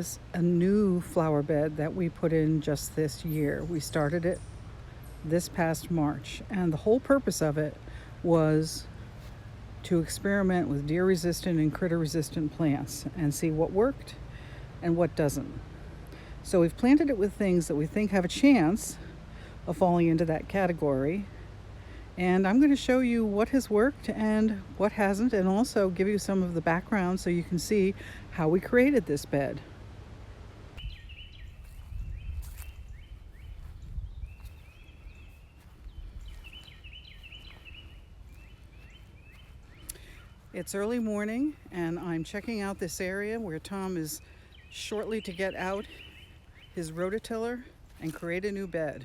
is a new flower bed that we put in just this year. We started it this past March, and the whole purpose of it was to experiment with deer resistant and critter resistant plants and see what worked and what doesn't. So we've planted it with things that we think have a chance of falling into that category. And I'm going to show you what has worked and what hasn't, and also give you some of the background so you can see how we created this bed. It's early morning and I'm checking out this area where Tom is shortly to get out his rototiller and create a new bed.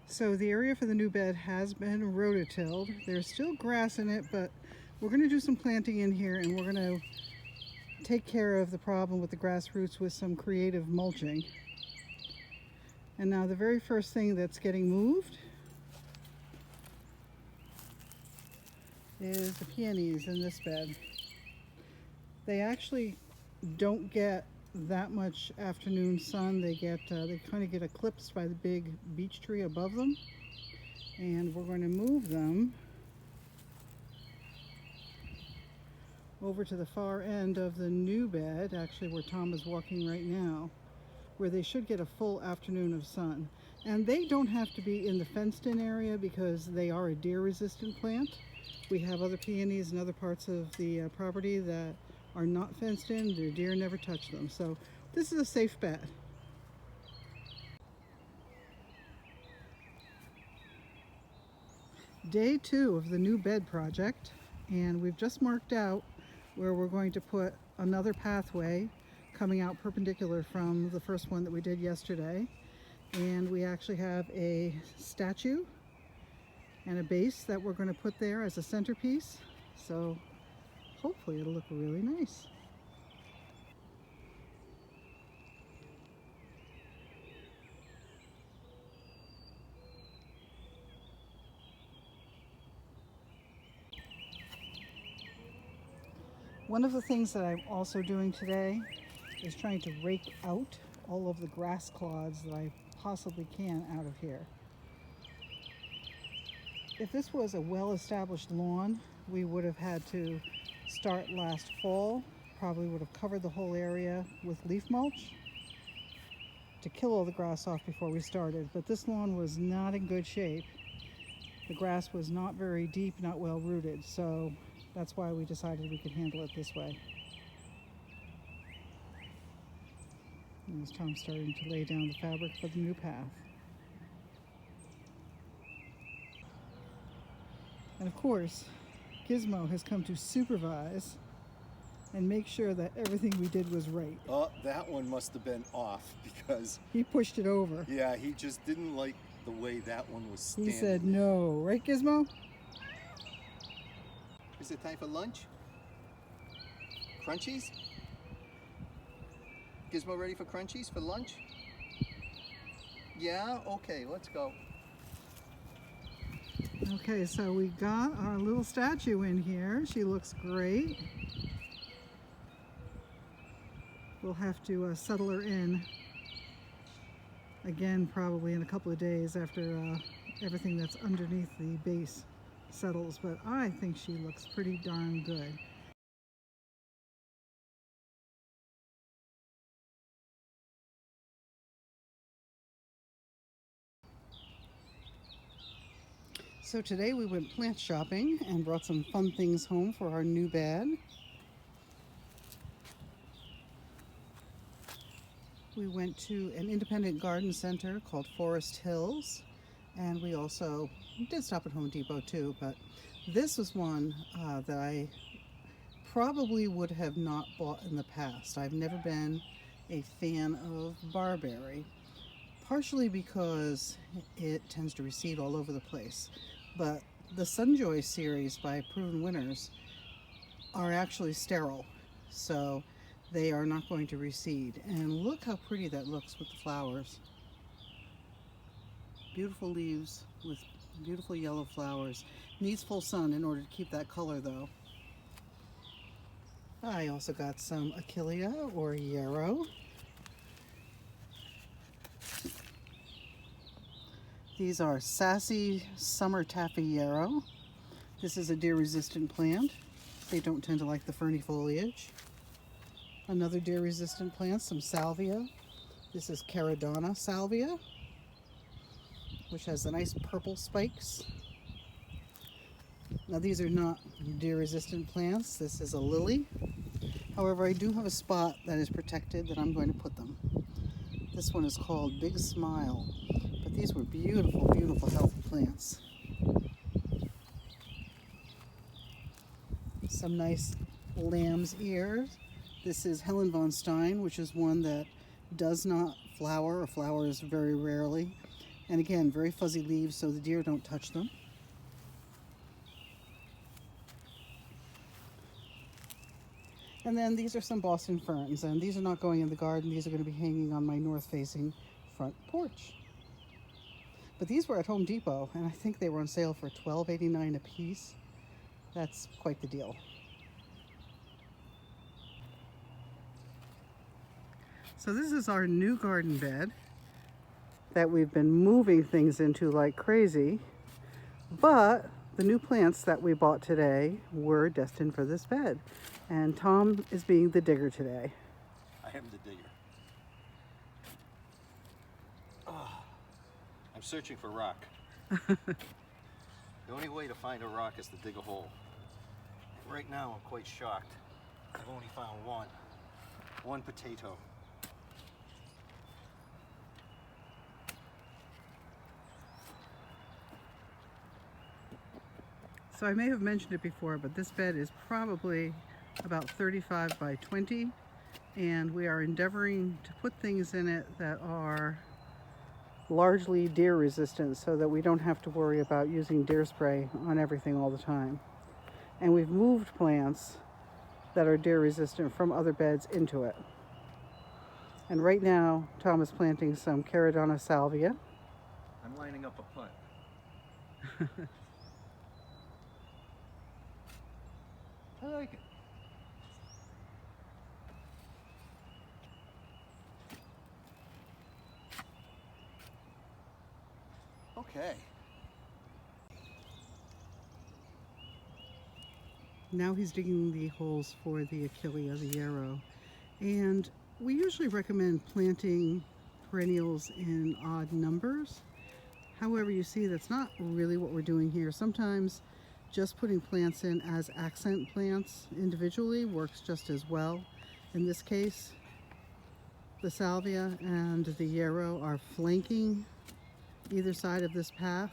So the area for the new bed has been rototilled. There's still grass in it, but we're going to do some planting in here, and we're going to take care of the problem with the grass roots with some creative mulching. And now the very first thing that's getting moved is the peonies in this bed. They actually don't get that much afternoon sun. They kind of get eclipsed by the big beech tree above them, and we're going to move them over to the far end of the new bed, actually where Tom is walking right now, where they should get a full afternoon of sun. And they don't have to be in the fenced in area because they are a deer resistant plant. We have other peonies in other parts of the property that are not fenced in. The deer never touch them. So this is a safe bet. Day 2 of the new bed project, and we've just marked out where we're going to put another pathway coming out perpendicular from the first one that we did yesterday. And we actually have a statue and a base that we're going to put there as a centerpiece. So hopefully it'll look really nice. One of the things that I'm also doing today is trying to rake out all of the grass clods that I possibly can out of here. If this was a well-established lawn, we would have had to start last fall. Probably would have covered the whole area with leaf mulch to kill all the grass off before we started. But this lawn was not in good shape. The grass was not very deep, not well rooted, so that's why we decided we could handle it this way. And as Tom's starting to lay down the fabric for the new path. And of course, Gizmo has come to supervise and make sure that everything we did was right. Oh, that one must have been off because he pushed it over. Yeah, he just didn't like the way that one was standing. He said no, right Gizmo? Is it time for lunch? Crunchies? Gizmo ready for crunchies for lunch? Yeah? Okay, let's go. Okay, so we got our little statue in here. She looks great. We'll have to settle her in again probably in a couple of days after everything that's underneath the base settles, but I think she looks pretty darn good. So today we went plant shopping and brought some fun things home for our new bed. We went to an independent garden center called Forest Hills, and we also did stop at Home Depot too, but this was one that I probably would have not bought in the past. I've never been a fan of barberry, partially because it tends to reseed all over the place. But the Sunjoy series by Proven Winners are actually sterile, so they are not going to reseed. And look how pretty that looks with the flowers. Beautiful leaves with beautiful yellow flowers. Needs full sun in order to keep that color though. I also got some Achillea or yarrow. These are sassy summer taffy yarrow. This is a deer resistant plant. They don't tend to like the ferny foliage. Another deer resistant plant, some salvia. This is Caradonna salvia, which has the nice purple spikes. Now these are not deer resistant plants. This is a lily. However, I do have a spot that is protected that I'm going to put them. This one is called Big Smile, but these were beautiful, beautiful healthy plants. Some nice lamb's ears. This is Helen von Stein, which is one that does not flower or flowers very rarely. And again, very fuzzy leaves so the deer don't touch them. And then these are some Boston ferns, and these are not going in the garden. These are going to be hanging on my north-facing front porch. But these were at Home Depot, and I think they were on sale for $12.89 a piece. That's quite the deal. So this is our new garden bed that we've been moving things into like crazy, but the new plants that we bought today were destined for this bed. And Tom is being the digger today. I am the digger. Oh, I'm searching for rock. The only way to find a rock is to dig a hole. And right now I'm quite shocked. I've only found one potato. So I may have mentioned it before, but this bed is probably about 35 by 20, and we are endeavoring to put things in it that are largely deer resistant so that we don't have to worry about using deer spray on everything all the time. And we've moved plants that are deer resistant from other beds into it. And right now, Tom is planting some Caradonna salvia. I'm lining up a punt. I like it. Okay. Now he's digging the holes for the Achillea, the yarrow. And we usually recommend planting perennials in odd numbers. However, you see that's not really what we're doing here. Sometimes just putting plants in as accent plants individually works just as well. In this case, the salvia and the yarrow are flanking either side of this path.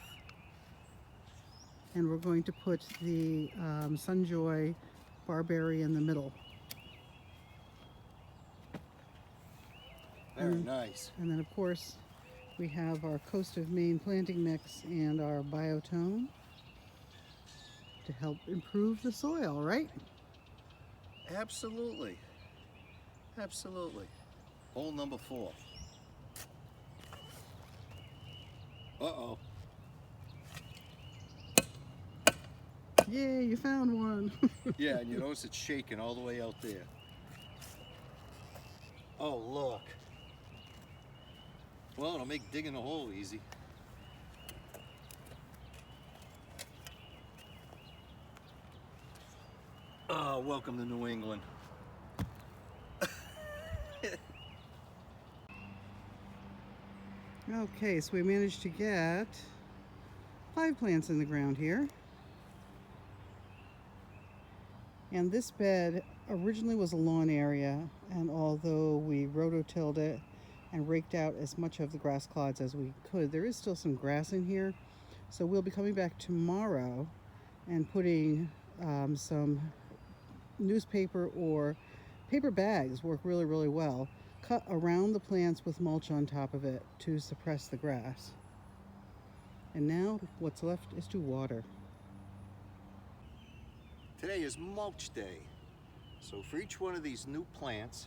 And we're going to put the Sunjoy barberry in the middle. Very nice. And then of course, we have our Coast of Maine planting mix and our biotone to help improve the soil, right? Absolutely. Absolutely. Hole number 4. Uh-oh. Yay, you found one. Yeah, and you notice it's shaking all the way out there. Oh, look. Well, it'll make digging a hole easy. Oh, welcome to New England. Okay, so we managed to get 5 plants in the ground here. And this bed originally was a lawn area, and although we rototilled it and raked out as much of the grass clods as we could, there is still some grass in here. So we'll be coming back tomorrow and putting some newspaper or paper bags work really, really well. Cut around the plants with mulch on top of it to suppress the grass. And now what's left is to water. Today is mulch day. So for each one of these new plants,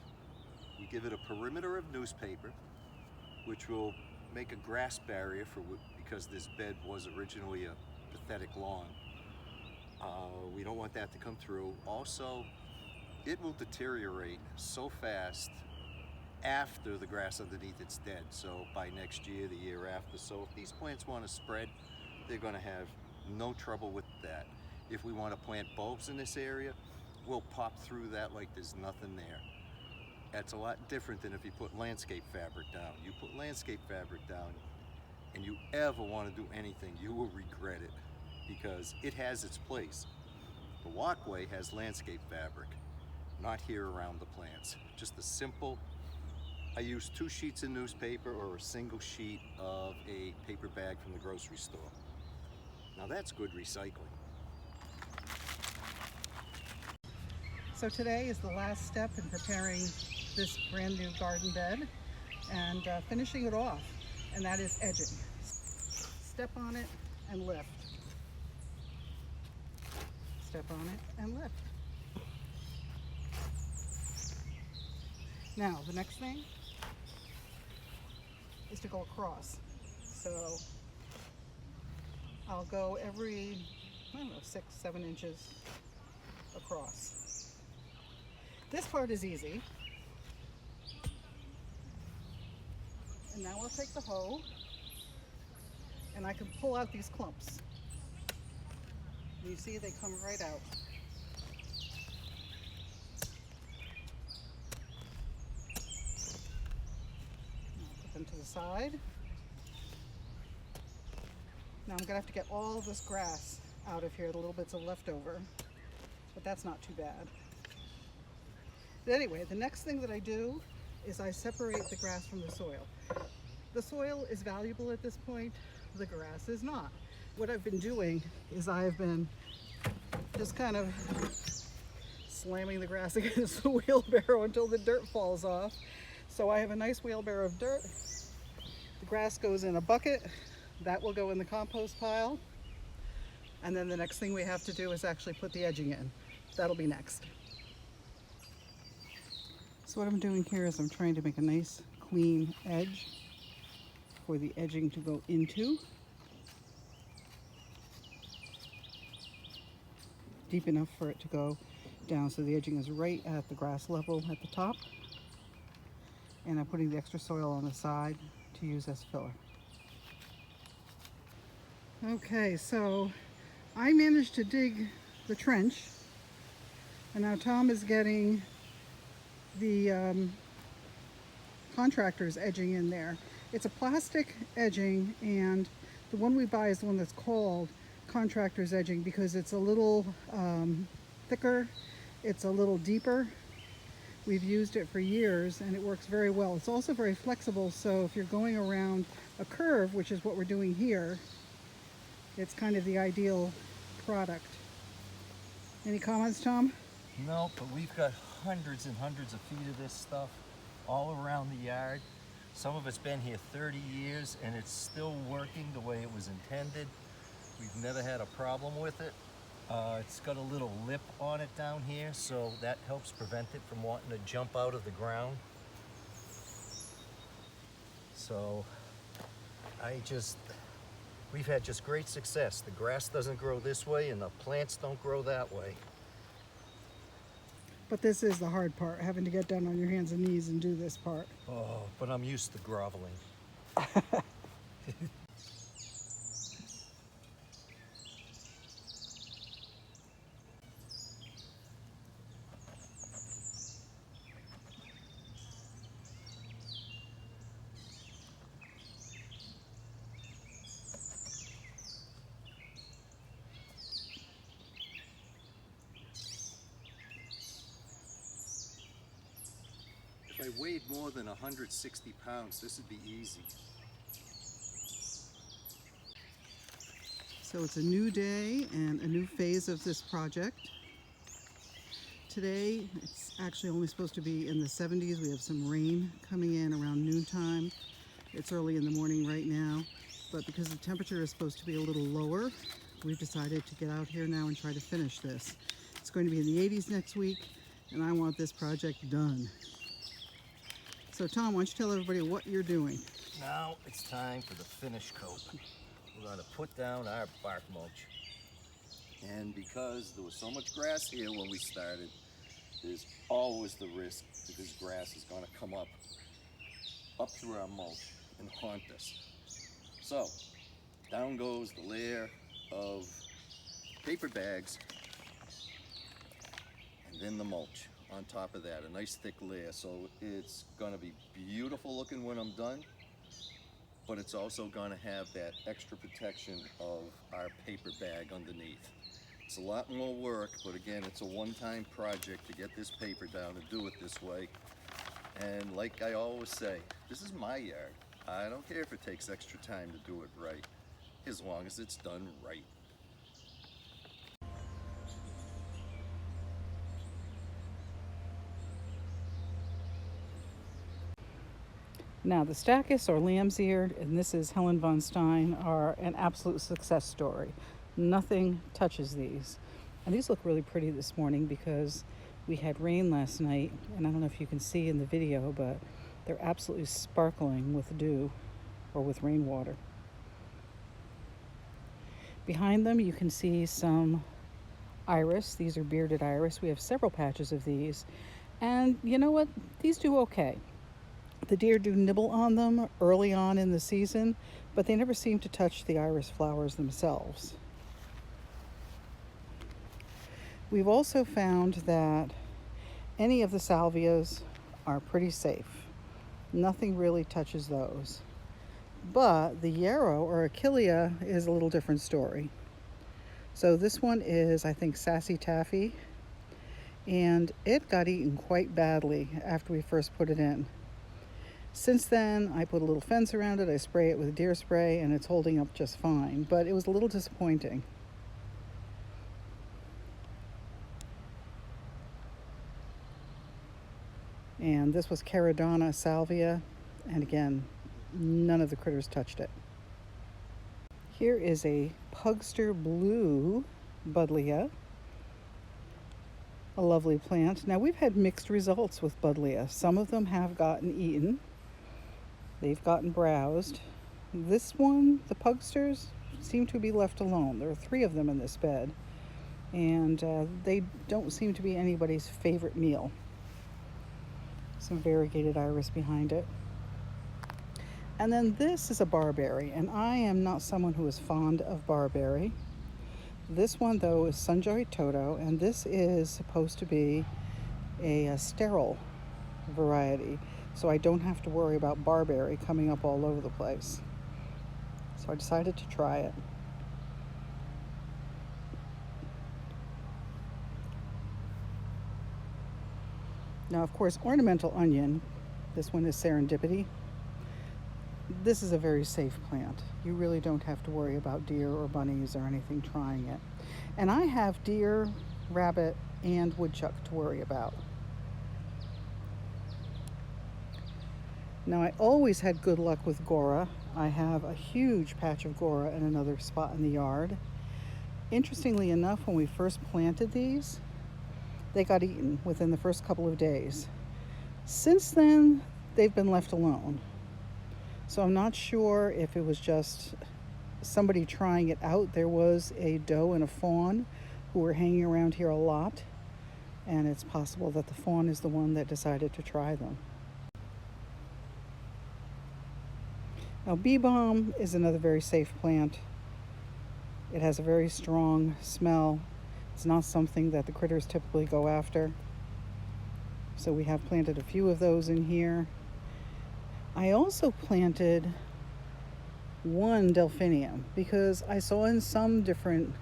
we give it a perimeter of newspaper, which will make a grass barrier because this bed was originally a pathetic lawn. We don't want that to come through. Also, it will deteriorate so fast after the grass underneath it's dead. So by next year, the year after. So if these plants want to spread, they're going to have no trouble with that. If we want to plant bulbs in this area, we'll pop through that like there's nothing there. That's a lot different than if you put landscape fabric down. You put landscape fabric down and you ever want to do anything, you will regret it because it has its place. The walkway has landscape fabric, not here around the plants. Just a simple, I use 2 sheets of newspaper or a single sheet of a paper bag from the grocery store. Now that's good recycling. So today is the last step in preparing this brand new garden bed and finishing it off, and that is edging. Step on it and lift. Step on it and lift. Now the next thing is to go across. So I'll go every, I don't know, 6-7 inches across. This part is easy. And now I'll take the hoe and I can pull out these clumps. And you see they come right out. I'll put them to the side. Now I'm gonna have to get all this grass out of here, the little bits of leftover, but that's not too bad. But anyway, the next thing that I do is I separate the grass from the soil. The soil is valuable at this point, the grass is not. What I've been doing is I've been just kind of slamming the grass against the wheelbarrow until the dirt falls off. So I have a nice wheelbarrow of dirt. The grass goes in a bucket. That will go in the compost pile. And then the next thing we have to do is actually put the edging in. That'll be next. So what I'm doing here is I'm trying to make a nice clean edge for the edging to go into. Deep enough for it to go down so the edging is right at the grass level at the top. And I'm putting the extra soil on the side to use as filler. Okay, so I managed to dig the trench, and now Tom is getting the contractor's edging in there. It's a plastic edging, and the one we buy is the one that's called contractor's edging because it's a little thicker, it's a little deeper. We've used it for years and it works very well. It's also very flexible, so if you're going around a curve, which is what we're doing here, it's kind of the ideal product. Any comments, Tom? No, but we've got hundreds and hundreds of feet of this stuff all around the yard. Some of it's been here 30 years and it's still working the way it was intended. We've never had a problem with it. It's got a little lip on it down here, so that helps prevent it from wanting to jump out of the ground. So we've had just great success. The grass doesn't grow this way and the plants don't grow that way. But this is the hard part, having to get down on your hands and knees and do this part. Oh, but I'm used to groveling. If I weighed more than 160 pounds, this would be easy. So it's a new day and a new phase of this project. Today, it's actually only supposed to be in the 70s. We have some rain coming in around noontime. It's early in the morning right now, but because the temperature is supposed to be a little lower, we've decided to get out here now and try to finish this. It's going to be in the 80s next week, and I want this project done. So Tom, why don't you tell everybody what you're doing? Now it's time for the finish coat. We're going to put down our bark mulch. And because there was so much grass here when we started, there's always the risk that this grass is going to come up through our mulch and haunt us. So down goes the layer of paper bags, and then the mulch on top of that, a nice thick layer. So it's going to be beautiful looking when I'm done, but it's also going to have that extra protection of our paper bag underneath. It's a lot more work, but again, it's a one-time project to get this paper down and do it this way. And like I always say, this is my yard. I don't care if it takes extra time to do it right, as long as it's done right. Now the Stachys or lamb's ear, and this is Helen von Stein, are an absolute success story. Nothing touches these. And these look really pretty this morning because we had rain last night, and I don't know if you can see in the video, but they're absolutely sparkling with dew or with rainwater. Behind them you can see some iris. These are bearded iris. We have several patches of these, and you know what? These do okay. The deer do nibble on them early on in the season, but they never seem to touch the iris flowers themselves. We've also found that any of the salvias are pretty safe. Nothing really touches those. But the yarrow or achillea is a little different story. So this one is, I think, Sassy Taffy, and it got eaten quite badly after we first put it in. Since then, I put a little fence around it, I spray it with deer spray, and it's holding up just fine, but it was a little disappointing. And this was Caradonna salvia, and again, none of the critters touched it. Here is a Pugster Blue Buddleia, a lovely plant. Now we've had mixed results with Buddleia. Some of them have gotten eaten. They've gotten browsed. This one, the Pugsters, seem to be left alone. There are 3 of them in this bed, and they don't seem to be anybody's favorite meal. Some variegated iris behind it. And then this is a barberry, and I am not someone who is fond of barberry. This one, though, is Sunjoy Toto, and this is supposed to be a sterile variety, so I don't have to worry about barberry coming up all over the place. So I decided to try it. Now, of course, ornamental onion, this one is Serendipity. This is a very safe plant. You really don't have to worry about deer or bunnies or anything trying it. And I have deer, rabbit, and woodchuck to worry about. Now, I always had good luck with Gora. I have a huge patch of Gora in another spot in the yard. Interestingly enough, when we first planted these, they got eaten within the first couple of days. Since then, they've been left alone. So I'm not sure if it was just somebody trying it out. There was a doe and a fawn who were hanging around here a lot, and it's possible that the fawn is the one that decided to try them. Now, bee balm is another very safe plant. It has a very strong smell. It's not something that the critters typically go after. So we have planted a few of those in here. I also planted one delphinium because I saw in some different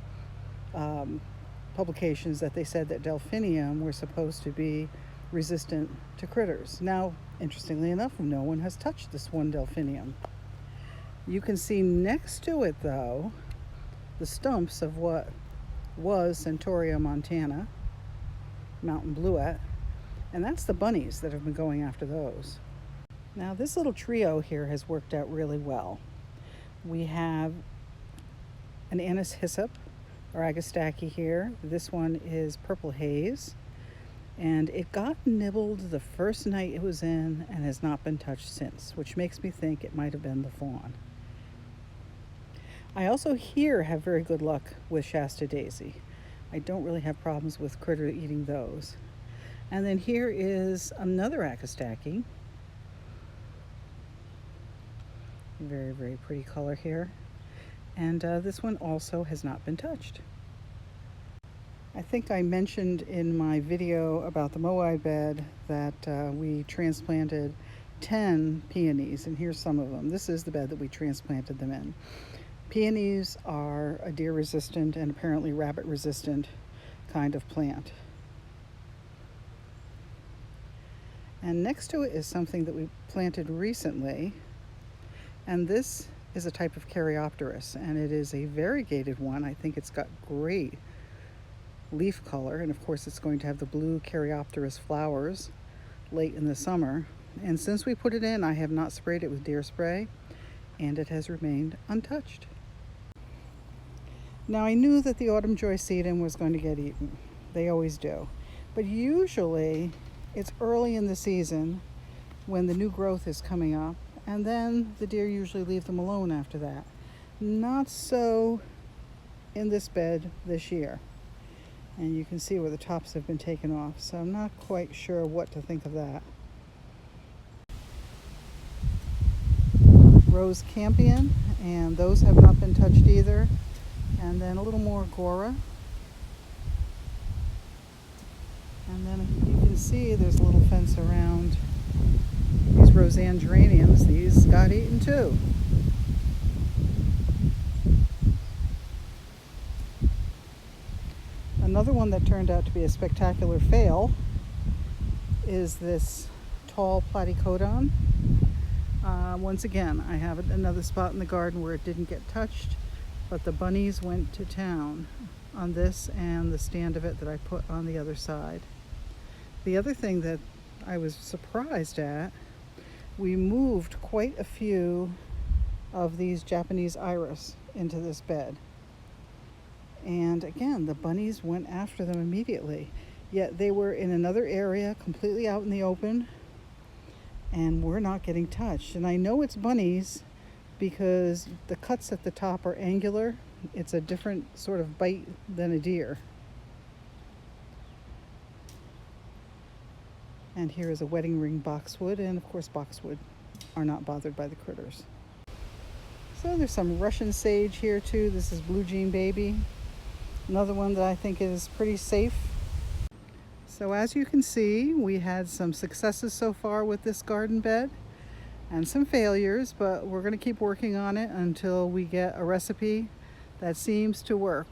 publications that they said that delphinium were supposed to be resistant to critters. Now, interestingly enough, no one has touched this one delphinium. You can see next to it, though, the stumps of what was Centaurea montana, mountain bluet, and that's the bunnies that have been going after those. Now, this little trio here has worked out really well. We have an anise hyssop our Agastache here. This one is Purple Haze, and it got nibbled the first night it was in and has not been touched since, which makes me think it might have been the fawn. I also here have very good luck with Shasta Daisy. I don't really have problems with critter eating those. And then here is another Agastache. Very, very pretty color here. And this one also has not been touched. I think I mentioned in my video about the moai bed that we transplanted 10 peonies, and here's some of them. This is the bed that we transplanted them in. Peonies are a deer resistant and apparently rabbit resistant kind of plant. And next to it is something that we planted recently, and this is a type of Caryopteris, and it is a variegated one. I think it's got great leaf color, and of course it's going to have the blue Caryopteris flowers late in the summer. And since we put it in, I have not sprayed it with deer spray, and it has remained untouched. Now, I knew that the autumn joy sedum was going to get eaten. They always do. But usually it's early in the season when the new growth is coming up, and then the deer usually leave them alone after that. Not so in this bed this year. And you can see where the tops have been taken off, so I'm not quite sure what to think of that. Rose campion, and those have not been touched either. And then a little more Gora. And then you can see there's a little fence around these Roseanne geraniums. These got eaten too. Another one that turned out to be a spectacular fail is this tall Platycodon. Once again, I have another spot in the garden where it didn't get touched, but the bunnies went to town on this and the stand of it that I put on the other side. The other thing that I was surprised at, we moved quite a few of these Japanese iris into this bed. And again, the bunnies went after them immediately. Yet they were in another area, completely out in the open, and we're not getting touched. And I know it's bunnies because the cuts at the top are angular. It's a different sort of bite than a deer. And here is a wedding ring boxwood, and of course boxwood are not bothered by the critters. So there's some Russian sage here too. This is Blue Jean Baby. Another one that I think is pretty safe. So as you can see, we had some successes so far with this garden bed and some failures, but we're going to keep working on it until we get a recipe that seems to work.